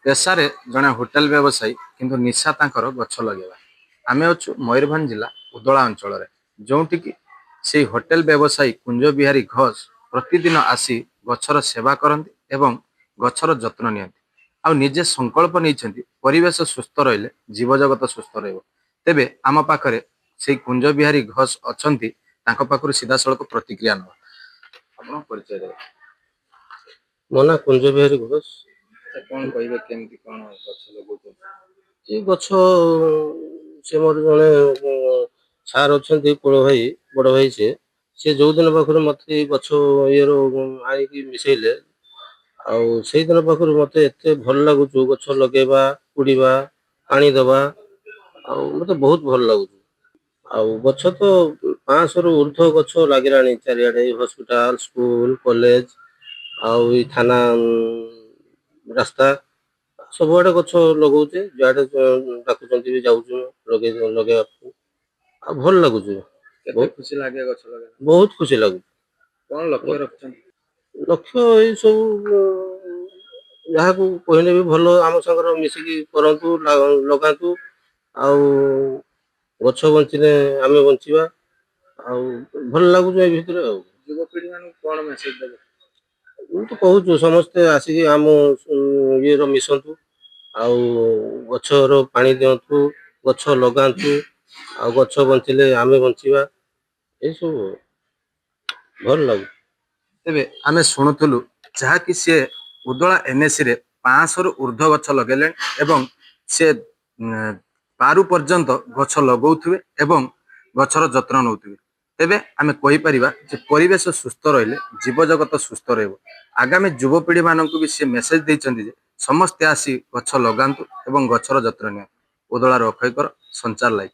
पेशारे जड़े होटेल व्यवसायी किंतु निशा तांकर गछ लगेवा। आमे अच्छु मयूरभंज जिला उदला अंचल जो से होटेल व्यवसायी कुंज बिहारी घोष प्रतिदिन आसी गछर सेवा करती एवं गछर जत्न नियंती आउ निजे संकल्प नहीं परिवेश सुस्थ रहिले जीवजगत सुस्थ तेबे आम पाखरे से कुंज बिहारी घोष अच्छा पाखु सीधा सड़क प्रतिक्रिया ना परिचय देवे। ମୋ ନାଁ କୁଞ୍ଜ ବିହାରୀ ଘୋଷ। कौन कहे केमती कौन गछ लगौଛନ୍ତି? ଏ ଗଛ ସେ ମୋର ଜଣେ ସାର୍ ଅଛନ୍ତି କୁଳ ଭାଇ ବଡ଼ ଭାଇ ସେ ଯୋଉଦିନ ପାଖରୁ ମତେ ଏଇ ଗଛ ଇଏରୁ ଆଣିକି ମିଶେଇଲେ ଆଉ ସେଇଦିନ ପାଖରୁ ମତେ ଏତେ ଭଲ ଲାଗୁଛି ଗଛ ଲଗେଇବା କୁଡ଼ିବା ପାଣି ଦେବା ଆଉ ମତେ ବହୁତ ଭଲ ଲାଗୁଛି। ଆଉ ଗଛ ତ 500ରୁ ଉର୍ଦ୍ଧ୍ୱ ଗଛ ଲାଗିଲାଣି ଚାରିଆଡ଼େ ହସ୍ପିଟାଲ ସ୍କୁଲ କଲେଜ ଆଉ ଏଇ ଥାନା ରାସ୍ତା ସବୁଆଡେ ଗଛ ଲଗଉଛେ ଯୁଆଡେ ଡାକୁଛନ୍ତି ବି ଯାଉଛୁ ଲଗେଇବାକୁ ଆଉ ଭଲ ଲାଗୁଛି। କେତେ ଖୁସି ଲାଗେ ଗଛ ଲଗେଇବା? ବହୁତ ଖୁସି ଲାଗୁଛି। କଣ ଲକ୍ଷ୍ୟ ରଖିଛନ୍ତି? ଲକ୍ଷ୍ୟ ଏଇ ସବୁ ଯାହାକୁ କହିଲେ ବି ଭଲ ଆମ ସାଙ୍ଗରେ ମିଶିକି କରନ୍ତୁ ଲଗାନ୍ତୁ ଆଉ ଗଛ ବଞ୍ଚିଲେ ଆମେ ବଞ୍ଚିବା ଆଉ ଭଲ ଲାଗୁଛି ଏ ଭିତରେ ଆଉ। ଯୁବପିଢି ମାନଙ୍କୁ କଣ ମେସେଜ ଦେବେ? ମୁଁ ତ କହୁଛୁ ସମସ୍ତେ ଆସିକି ଆମ ଇଏର ମିଶନ୍ତୁ ଆଉ ଗଛର ପାଣି ଦିଅନ୍ତୁ ଗଛ ଲଗାନ୍ତୁ ଆଉ ଗଛ ବଞ୍ଚିଲେ ଆମେ ବଞ୍ଚିବା ଏସବୁ ଭଲ ଲାଗୁଛି। ତେବେ ଆମେ ଶୁଣୁଥିଲୁ ଯାହାକି ସେ ଉଦଳା ଏନ୍ଏସି ରେ 500ରୁ ଉର୍ଦ୍ଧ୍ୱ ଗଛ ଲଗେଇଲେ ଏବଂ ସେ ପାରୁ ପର୍ଯ୍ୟନ୍ତ ଗଛ ଲଗଉଥିବେ ଏବଂ ଗଛର ଯତ୍ନ ନେଉଥିବେ। ତେବେ ଆମେ କହିପାରିବା ଯେ ପରିବେଶ ସୁସ୍ଥ ରହିଲେ ଜୀବଜଗତ ସୁସ୍ଥ ରହିବ। ଆଗାମୀ ଯୁବପିଢି ମାନଙ୍କୁ ବି ସେ ମେସେଜ ଦେଇଛନ୍ତି ଯେ ସମସ୍ତେ ଆସି ଗଛ ଲଗାନ୍ତୁ ଏବଂ ଗଛର ଯତ୍ନ ନିଅନ୍ତୁ। ଉଦଳାର ଅକ୍ଷୟକର ସଞ୍ଚାର ଲାଇଭ।